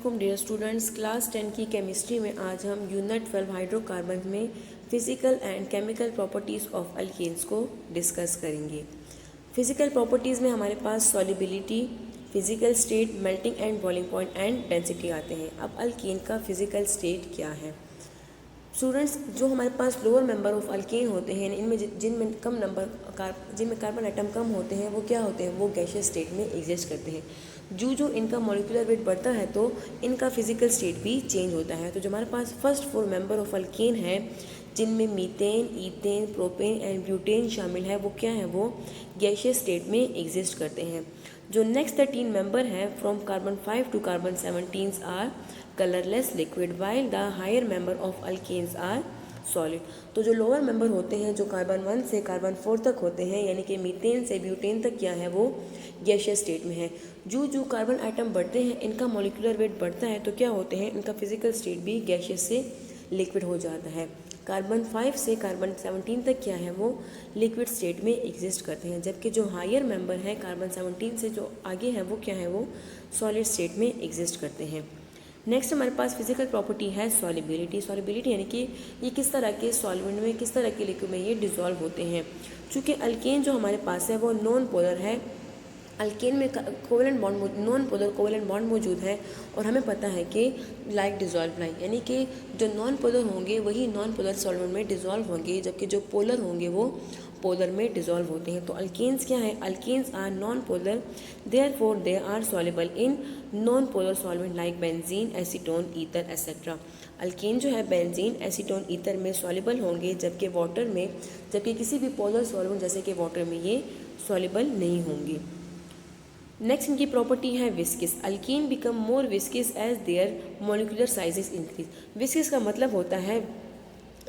वालेकुम dear students. Class 10 की chemistry में आज हम यूनिट 12 हाइड्रोकार्बन में physical and chemical properties of alkanes को डिस्कस करेंगे। फिजिकल प्रॉपर्टीज़ में हमारे पास solubility, physical state, melting and boiling point and density आते हैं। अब अल्केन का फिजिकल स्टेट क्या है? स्टूडेंट्स, जो हमारे पास लोअर मेंबर ऑफ अल्केन होते हैं, इनमें जिनमें जिनमें कार्बन आइटम कम होते हैं, वो क्या होते हैं? वो गैसियस स्टेट में एग्जिस्ट करते हैं। जो इनका मॉलिक्यूलर वेट बढ़ता है तो इनका फिजिकल स्टेट भी चेंज होता है। तो जो हमारे पास फर्स्ट 4 मेंबर ऑफ अल्केन है, जिनमें methane, ethane, propane and butane शामिल है, वो क्या है? वो गैसियस स्टेट में एग्जिस्ट करते हैं। जो नेक्स्ट 13 मेंबर हैं from carbon 5 to carbon 17 are colourless liquid while the higher member of alkanes are solid. तो जो लोअर मेंबर होते हैं, जो कार्बन 1 से कार्बन 4 तक होते हैं, यानी कि मीथेन से ब्यूटेन तक, क्या है? वो गैसियस स्टेट में है। जो कार्बन आइटम बढ़ते हैं, इनका मॉलिक्यूलर वेट बढ़ता है तो क्या होते हैं? इनका फिजिकल स्टेट भी गैसियस से लिक्विड हो जाता है। कार्बन 5 से कार्बन 17 तक क्या है? वो लिक्विड स्टेट में एग्जिस्ट करते हैं। जबकि जो हायर मेंबर है कार्बन 17 से जो आगे है, वो क्या है? वो सॉलिड स्टेट में एग्जिस्ट करते हैं। नेक्स्ट हमारे पास फिजिकल प्रॉपर्टी है सॉलिबिलिटी। सॉलिबिलिटी यानी कि ये किस तरह के सॉल्वेंट में, किस तरह के लिक्विड में ये डिजॉल्व होते हैं। चूँकि अल्केन जो हमारे पास है वो नॉन पोलर है, अल्केन में covalent bond, non polar covalent bond मौजूद है। और हमें पता है कि लाइक डिजॉल्व लाइक, यानी कि जो नॉन पोलर होंगे वही नॉन पोलर सॉल्वेंट में डिजॉल्व होंगे, जबकि जो पोलर होंगे वो पोलर में डिजॉल्व होते हैं। तो अल्केन्स क्या है? Alkanes are non polar, therefore they are soluble in non polar solvent like benzene, acetone, ether etcetera. Alkane जो है बेंजीन, एसीटोन, ईथर में सॉल्युबल होंगे, जबकि वाटर में, जबकि किसी भी पोलर सॉल्वेंट जैसे कि वाटर में ये सॉल्युबल नहीं होंगे। नेक्स्ट इनकी प्रॉपर्टी है viscous. Alkene become more viscous as their molecular sizes increase. Viscous का मतलब होता है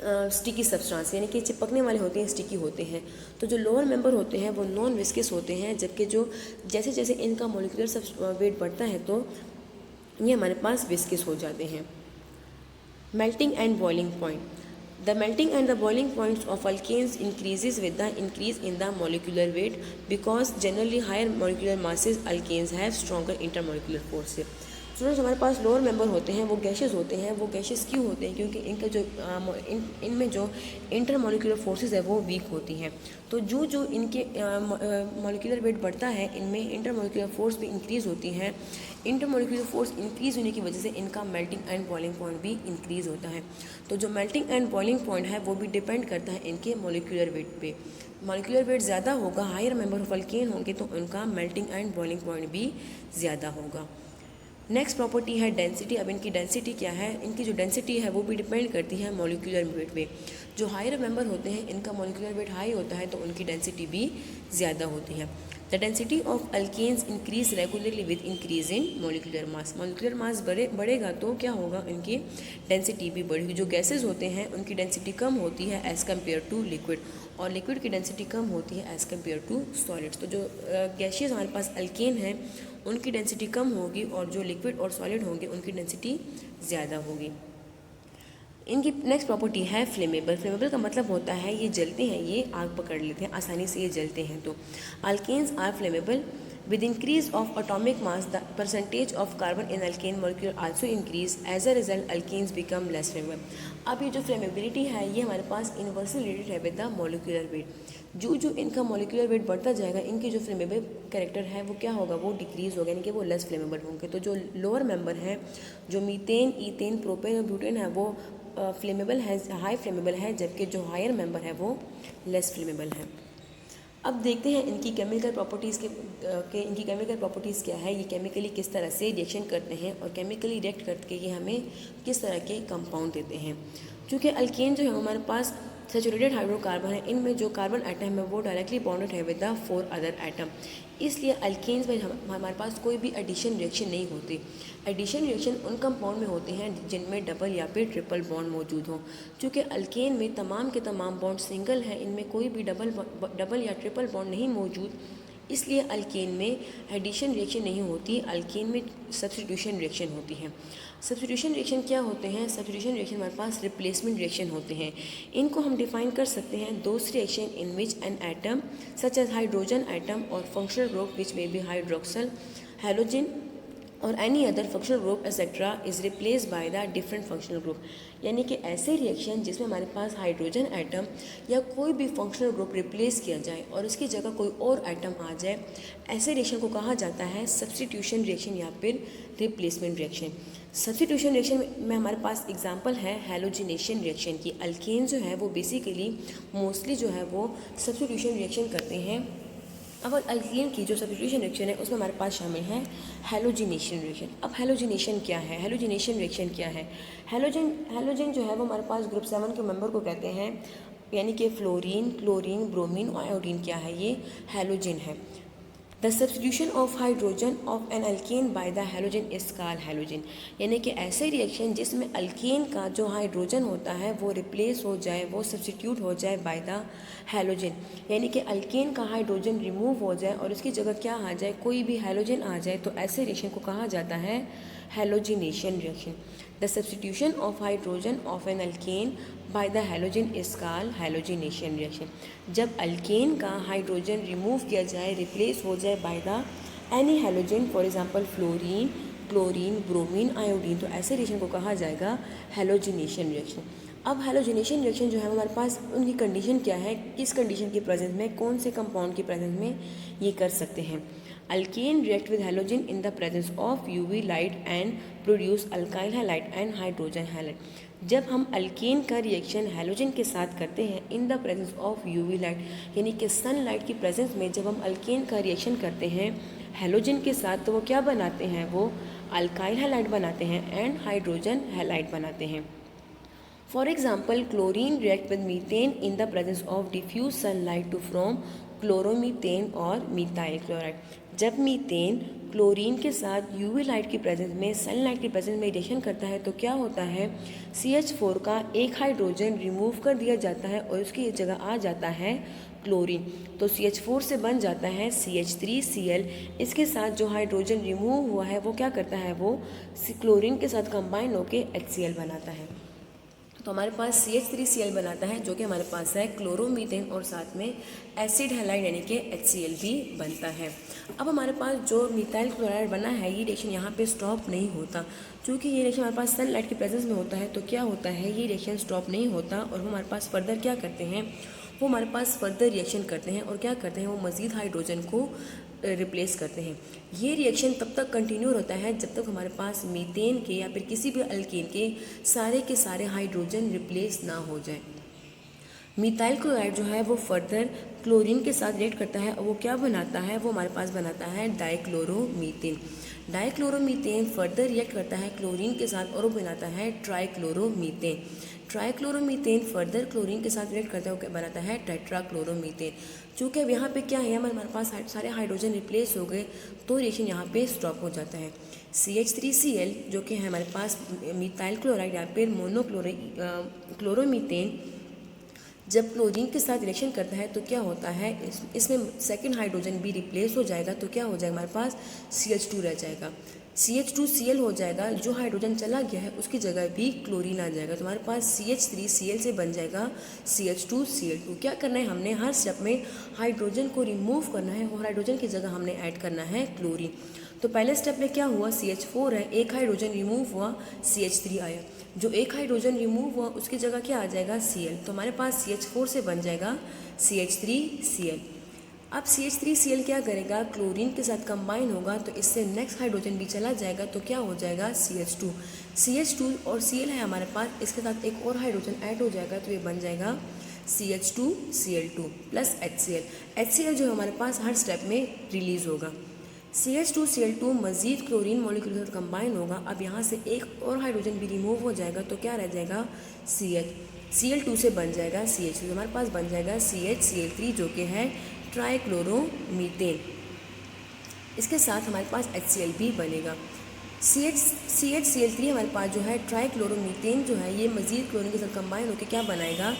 स्टिकी सब्सटेंस, यानी कि चिपकने वाले होते हैं, स्टिकी होते हैं। तो जो लोअर मेंबर होते हैं वो नॉन विस्किस होते हैं, जबकि जो जैसे जैसे इनका मॉलिक्यूलर वेट बढ़ता है तो ये हमारे पास विस्किस हो जाते हैं। Melting and boiling point. The melting and the boiling points of alkanes increases with the increase in the molecular weight because generally higher molecular masses alkanes have stronger intermolecular forces. Students, हमारे पास lower member होते हैं वो gases होते हैं। वो gases क्यों होते हैं? क्योंकि इनका जो इनमें जो इंटरमोलिकुलर फोर्सेस है वो वीक होती हैं। तो जो इनके मॉलिक्यूलर वेट बढ़ता है, इनमें इंटरमोलिकुलर फोर्स भी इंक्रीज़ होती है। इंटरमोलिकुलर फोर्स इंक्रीज़ होने की वजह से इनका मेल्टिंग एंड बॉइलिंग पॉइंट भी इंक्रीज़ होता है। तो जो मेल्टिंग एंड बॉइलिंग पॉइंट है वो भी डिपेंड करता है इनके मॉलिक्यूलर वेट पे। मॉलिक्यूलर वेट ज़्यादा होगा, हायर मेंबर ऑफ अल्केन होंगे, तो उनका मेल्टिंग एंड बॉइलिंग पॉइंट भी ज़्यादा होगा। नेक्स्ट प्रॉपर्टी है डेंसिटी। अब इनकी डेंसिटी क्या है? इनकी जो डेंसिटी है वो भी डिपेंड करती है मॉलिक्यूलर वेट पे। जो हायर मेंबर होते हैं, इनका मॉलिक्यूलर वेट हाई होता है तो उनकी डेंसिटी भी ज़्यादा होती है। The density of alkanes increase regularly with increase in molecular mass. Molecular mass बढ़ेगा तो क्या होगा? इनकी डेंसिटी भी बढ़ेगी। जो गैसेज होते हैं उनकी डेंसिटी कम होती है एज़ कम्पेयर टू लिक्विड, और लिक्विड की डेंसिटी कम होती है एज़ कम्पेयर टू सॉलिड्स। तो जो गैसेज हमारे पास अल्केन हैं उनकी डेंसिटी कम होगी, और जो लिक्विड और सॉलिड होंगे उनकी डेंसिटी ज़्यादा होगी। इनकी नेक्स्ट प्रॉपर्टी है फ्लेमेबल। फ्लेमेबल का मतलब होता है ये जलते हैं, ये आग पकड़ लेते हैं, आसानी से ये जलते हैं। तो alkanes are flammable. With increase of atomic mass the percentage of carbon in alkane molecule also increase, as a result alkanes become less flammable. अब ये जो फ्लेमेबिलिटी है ये हमारे पास इन्वर्सली रिलेटेड है विद द मॉलिक्यूलर वेट। जो इनका मॉलिक्यूलर वेट बढ़ता जाएगा, इनकी जो फ्लेमेबल कैरेक्टर है वो क्या होगा? वो डिक्रीज होगा, यानी कि वो लेस फ्लेमेबल होंगे। तो जो लोअर मेंबर हैं, जो मीथेन, ईथेन, प्रोपेन और ब्यूटेन है, वो फ्लेमेबल है, हाई फ्लेमेबल है, जबकि जो हायर मेंबर है वो लेस फ्लेमेबल है। अब देखते हैं इनकी केमिकल प्रॉपर्टीज़ इनकी केमिकल प्रॉपर्टीज़ क्या है, ये केमिकली किस तरह से रिएक्शन करते हैं और केमिकली रिएक्ट करके ये हमें किस तरह के कंपाउंड देते हैं। क्योंकि अल्केन जो है हमारे पास सैचुरेटेड हाइड्रोकार्बन है, इनमें जो कार्बन आइटम है वो डायरेक्टली बॉन्डेड है विद द 4 अदर आइटम, इसलिए अल्केन्स में हमारे पास कोई भी एडिशन रिएक्शन नहीं होती। एडिशन रिएक्शन उन कंपाउंड में होते हैं जिनमें डबल या फिर ट्रिपल बॉन्ड मौजूद हों। चूँकि अल्केन में तमाम के तमाम बॉन्ड सिंगल है, इनमें कोई भी डबल या ट्रिपल बॉन्ड नहीं मौजूद, इसलिए अल्केन में एडिशन रिएक्शन नहीं होती, अल्केन में सब्स्टिट्यूशन रिएक्शन होती है। सब्स्टिट्यूशन रिएक्शन क्या होते हैं? सब्स्टिट्यूशन रिएक्शन हमारे पास रिप्लेसमेंट रिएक्शन होते हैं। इनको हम डिफाइन कर सकते हैं those reaction in which an atom such as hydrogen atom और फंक्शनल ग्रुप विच में बी हाइड्रोक्सल, हैलोजन और any other functional group etcetera is replace by the different functional group. यानी कि ऐसे रिएक्शन जिसमें हमारे पास हाइड्रोजन एटम या कोई भी फंक्शनल ग्रुप रिप्लेस किया जाए और उसकी जगह कोई और एटम आ जाए, ऐसे रिएक्शन को कहा जाता है सब्स्टिट्यूशन रिएक्शन या फिर रिप्लेसमेंट रिएक्शन। सब्स्टिट्यूशन रिएक्शन में हमारे पास एग्जांपल है हैलोजिनेशन रिएक्शन की। अल्केन जो है वो बेसिकली मोस्टली जो है वो सब्स्टिट्यूशन रिएक्शन करते हैं। अब अल्कीन की जो सब्स्टिट्यूशन रिएक्शन है उसमें हमारे पास शामिल है हैलोजिनेशन रिएक्शन। अब हैलोजिनेशन क्या है, हैलोजिनेशन रिएक्शन क्या है? हैलोजन जो है वो हमारे पास ग्रुप 7 के मेंबर को कहते हैं, यानी कि फ्लोरीन, क्लोरीन, ब्रोमीन और आयोडीन क्या है, ये हैलोजन है। The substitution of hydrogen of an alkane by the halogen is called halogen. यानी कि ऐसे रिएक्शन जिसमें अल्केन का जो हाइड्रोजन होता है वो रिप्लेस हो जाए, वो सब्स्टिट्यूट हो जाए बाय द हैलोजन, यानी कि अल्केन का हाइड्रोजन रिमूव हो जाए और उसकी जगह क्या आ जाए, कोई भी हैलोजन आ जाए, तो ऐसे रिएक्शन को कहा जाता है halogenation reaction. The substitution of hydrogen of an alkane by the halogen is called halogenation reaction. जब अल्केन का हाइड्रोजन रिमूव किया जाए, रिप्लेस हो जाए by the any halogen, for example fluorine, chlorine, bromine, iodine, तो ऐसे रिएक्शन को कहा जाएगा हैलोजिनेशन रिएक्शन। अब हैलोजिनेशन रिएक्शन जो है हमारे पास उनकी कंडीशन क्या है, किस कंडीशन के प्रेजेंस में, कौन से कंपाउंड के प्रेजेंस में ये कर सकते हैं। Alkane react with halogen in the presence of UV light and produce alkyl halide and hydrogen halide. जब हम अल्केन का रिएक्शन हैलोजन के साथ करते हैं इन the presence of UV light, यानी कि सनलाइट की प्रेजेंस में जब हम अल्केन का रिएक्शन करते हैं हैलोजन के साथ, तो वो क्या बनाते हैं, वो अल्काइल हैलाइड बनाते हैं एंड हाइड्रोजन हैलाइड बनाते हैं। For example chlorine react with methane in the presence of diffuse sunlight to from chloromethane और मिथाइल क्लोराइड। जब मीथेन क्लोरीन के साथ यूवी लाइट की प्रेजेंस में, सनलाइट की प्रेजेंस में रिएक्शन करता है, तो क्या होता है, CH4 का एक हाइड्रोजन रिमूव कर दिया जाता है और उसकी जगह आ जाता है क्लोरीन, तो CH4 से बन जाता है CH3Cl। इसके साथ जो हाइड्रोजन रिमूव हुआ है वो क्या करता है, वो क्लोरीन के साथ कंबाइन होकर HCl बनाता है। तो हमारे पास CH3Cl बनाता है जो कि हमारे पास है क्लोरोमीथेन और साथ में एसिड हैलाइड यानी कि HCl भी बनता है। अब हमारे पास जो मिथाइल क्लोराइड बना है ये रिएक्शन यहाँ पे स्टॉप नहीं होता, क्योंकि ये रिएक्शन हमारे पास सनलाइट की प्रेजेंस में होता है, तो क्या होता है, ये रिएक्शन स्टॉप नहीं होता और वो हमारे पास फर्दर क्या करते हैं, वो हमारे पास फर्दर रिएक्शन करते हैं और क्या करते हैं, वो मज़ीद हाइड्रोजन को रिप्लेस करते हैं। ये रिएक्शन तब तक कंटिन्यू होता है जब तक हमारे पास मीथेन के या फिर किसी भी अल्केन के सारे हाइड्रोजन रिप्लेस ना हो जाए। मिथाइल क्लोराइड जो है वो फर्दर क्लोरीन के साथ रिएक्ट करता है और वो क्या बनाता है, वो हमारे पास बनाता है डाइक्लोरोमीथेन। डाइक्लोरोमीथेन फर्दर रिएक्ट करता है क्लोरीन के साथ और वो बनाता है ट्राइक्लोरोमीथेन। ट्राइक्लोरोमीथेन फर्दर क्लोरीन के साथ रिएक्ट करता है, बनाता है टेट्राक्लोरोमीथेन। चूँकि अब यहाँ पे क्या है, हमारे पास सारे हाइड्रोजन रिप्लेस हो गए, तो रिएक्शन यहाँ पे स्टॉप हो जाता है। CH3Cl जो कि है हमारे पास मिथाइल क्लोराइड या फिर क्लोरोमीथेन, जब क्लोरीन के साथ रिएक्शन करता है तो क्या होता है, इसमें सेकंड हाइड्रोजन भी रिप्लेस हो जाएगा, तो क्या हो जाएगा, हमारे पास CH2 रह जाएगा। CH2Cl हो जाएगा, जो हाइड्रोजन चला गया है उसकी जगह भी क्लोरीन आ जाएगा, तो हमारे पास CH3Cl से बन जाएगा CH2Cl2। क्या करना है, हमने हर स्टेप में हाइड्रोजन को रिमूव करना है और हाइड्रोजन की जगह हमने ऐड करना है क्लोरीन। तो पहले स्टेप में क्या हुआ, CH4 है, एक हाइड्रोजन रिमूव हुआ, CH3 आया, जो एक हाइड्रोजन रिमूव हुआ उसकी जगह क्या आ जाएगा, Cl, तो हमारे पास CH4 से बन जाएगा CH3Cl। अब CH3Cl क्या करेगा, क्लोरीन के साथ कंबाइन होगा तो इससे नेक्स्ट हाइड्रोजन भी चला जाएगा, तो क्या हो जाएगा CH2 और Cl है हमारे पास, इसके साथ एक और हाइड्रोजन ऐड हो जाएगा तो ये बन जाएगा CH2Cl2 प्लस HCl जो हमारे पास हर स्टेप में रिलीज होगा। CH2Cl2 मज़ीद क्लोरीन मॉलिक्यूल के साथ कंबाइन होगा, अब यहाँ से एक और हाइड्रोजन भी रिमूव हो जाएगा, तो क्या रह जाएगा, Cl2 से बन जाएगा CH3, हमारे पास बन जाएगा CHCl3 जो कि है ट्राइक्लोरोमीथेन। इसके साथ हमारे पास HCl भी बनेगा। CHCl3 हमारे पास जो है ट्राइक्लोरोमीथेन जो है ये मज़ीद क्लोरीन के साथ कंबाइन होकर क्या बनाएगा,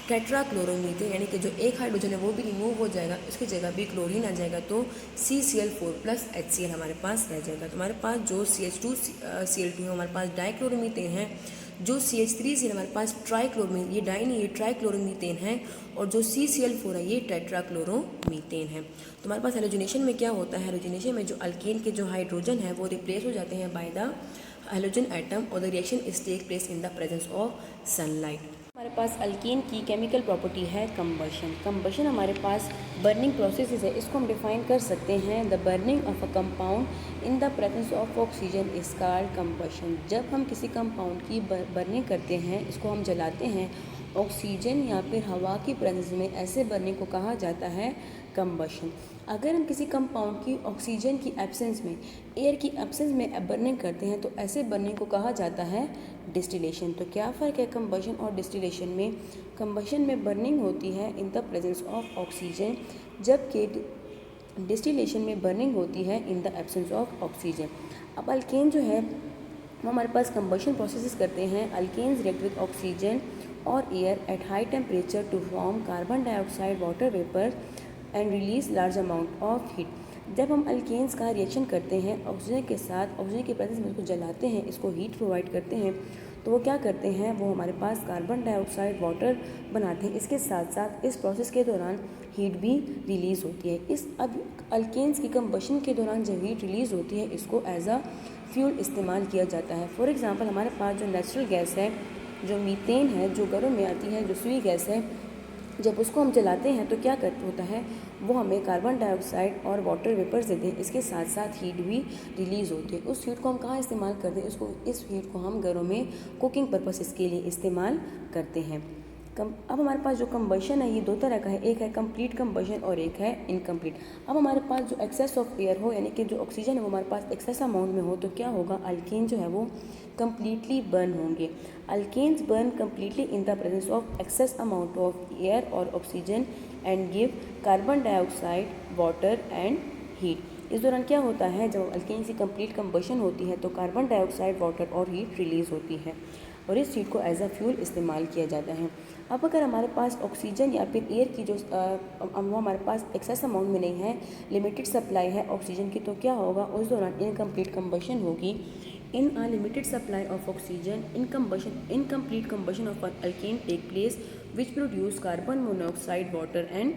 टेट्राक्लोरोमीथेन, यानी कि जो एक हाइड्रोजन है वो भी रिमूव हो जाएगा, उसकी जगह भी क्लोरीन आ जाएगा, तो CCl4 प्लस HCl हमारे पास रह जाएगा। तो हमारे पास जो CH2Cl2 है हमारे पास डाइक्लोरोमीथेन है जो CH3 हमारे पास ट्राइक्लोरोमीथेन, ये डाई नहीं, ये ट्राइक्लोरोमीथेन है, और जो CCl4 है ये टेट्राक्लोरोमीथेन है। तो हमारे पास हेलोजनेशन में क्या होता है, हेलोजनेशन में जो अल्केन के जो हाइड्रोजन है वो रिप्लेस हो जाते हैं बाय द हेलोजन एटम और the reaction is take place in the presence of sunlight. हमारे पास अल्केन की केमिकल प्रॉपर्टी है कंबशन। कंबशन हमारे पास बर्निंग प्रोसेस है, इसको हम डिफाइन कर सकते हैं, the burning of a compound in the presence of oxygen is called combustion. जब हम किसी कंपाउंड की बर्निंग करते हैं, इसको हम जलाते हैं ऑक्सीजन या फिर हवा की प्रेजेंस में, ऐसे बर्निंग को कहा जाता है कंबशन। अगर हम किसी कंपाउंड की ऑक्सीजन की एब्सेंस में, एयर की एब्सेंस में बर्निंग करते हैं तो ऐसे बर्निंग को कहा जाता है डिस्टिलेशन। तो क्या फ़र्क है कंबशन और डिस्टिलेशन में? कंबशन में बर्निंग होती है in the presence of oxygen, जबकि डिस्टिलेशन में बर्निंग होती है in the absence of oxygen. अब अल्केन जो है वो हमारे पास कंबशन प्रोसेसेस करते हैं। अल्केन्स रिएक्ट विद ऑक्सीजन और air at high temperature to form carbon dioxide, water vapour and release large amount of heat. जब हम अल्केन्स का रिएक्शन करते हैं ऑक्सीजन के साथ, ऑक्सीजन की प्रेजेंस में इसको जलाते हैं, इसको हीट प्रोवाइड करते हैं, तो वो क्या करते हैं, वो हमारे पास कार्बन डाइऑक्साइड, वाटर बनाते हैं। इसके साथ साथ इस प्रोसेस के दौरान हीट भी रिलीज़ होती है। इस अब अल्केन्स की कंबशन के दौरान जब हीट रिलीज़ होती है, इसको एज अ फ्यूल इस्तेमाल किया जाता है। फॉर एग्ज़ाम्पल हमारे पास जो नेचुरल गैस है, जो मीथेन है, जो घरों में आती है, जो सुई गैस है, जब उसको हम जलाते हैं तो क्या होता है, वो हमें कार्बन डाइऑक्साइड और वाटर वेपर्स देते हैं। इसके साथ साथ हीट भी रिलीज़ होती है। उस हीट को हम कहाँ इस्तेमाल करते हैं, इस हीट को हम घरों में कुकिंग पर्पसेस के लिए इस्तेमाल करते हैं। अब हमारे पास जो कंबशन है ये दो तरह का है, एक है कंप्लीट कंबशन और एक है इनकम्प्लीट। अब हमारे पास जो एक्सेस ऑफ एयर हो, यानी कि जो ऑक्सीजन है वो हमारे पास एक्सेस अमाउंट में हो, तो क्या होगा, अल्केन जो है वो कम्प्लीटली बर्न होंगे। Alkanes burn completely in the presence of excess amount of air और oxygen and give carbon dioxide, water and heat. इस दौरान क्या होता है, जब अल्केन की कंप्लीट कंबशन होती है तो कार्बन डाइऑक्साइड, वाटर और हीट रिलीज़ होती है और इस हीट को एज अ फ्यूल इस्तेमाल किया जाता है। अब अगर हमारे पास ऑक्सीजन या फिर एयर की जो वो हमारे पास एक्सेस अमाउंट में नहीं है, लिमिटेड सप्लाई है ऑक्सीजन की, तो क्या होगा, उस दौरान इनकम्प्लीट कंबशन होगी। In a limited supply of oxygen, incomplete combustion of alkane take place which produce carbon monoxide, water and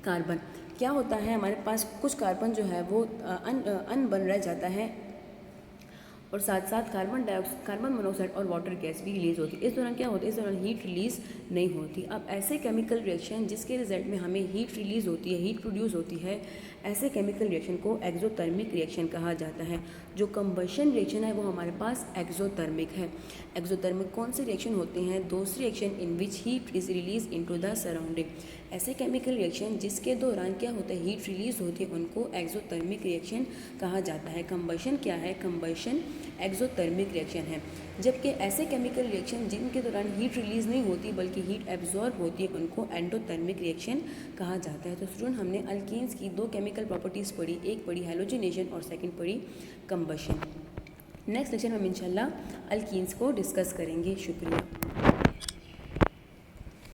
carbon. क्या होता है, हमारे पास कुछ कार्बन जो है वो अनबर्न रह जाता है और साथ साथ कार्बन मोनोऑक्साइड और वाटर गैस भी रिलीज़ होती है। इस दौरान क्या होता है, इस दौरान हीट रिलीज़ नहीं होती। अब ऐसे केमिकल रिएक्शन जिसके रिजल्ट में हमें हीट रिलीज़ होती है, हीट प्रोड्यूस होती है, ऐसे केमिकल रिएक्शन को एक्सोथर्मिक रिएक्शन कहा जाता है। जो कंबशन रिएक्शन है वो हमारे पास एक्सोथर्मिक है। एक्सोथर्मिक कौन से रिएक्शन होते हैं, those reaction in which heat is release into the surrounding. ऐसे केमिकल रिएक्शन जिसके दौरान क्या होता है, हीट रिलीज होती है, उनको एक्सोथर्मिक रिएक्शन कहा जाता है। कंबशन क्या है, कंबशन एक्सोथर्मिक रिएक्शन है। जबकि ऐसे केमिकल रिएक्शन जिनके दौरान हीट रिलीज़ नहीं होती बल्कि हीट एब्जॉर्ब होती है, उनको एंडोथर्मिक रिएक्शन कहा जाता है। तो स्टूडेंट, हमने अल्केन्स की दो केमिकल प्रॉपर्टीज़ पढ़ी, एक पढ़ी हैलोजिनेशन और सेकंड पढ़ी कंबशन। नेक्स्ट लेक्चर में हम इंशाल्लाह अल्कीन्स को डिस्कस करेंगे। शुक्रिया।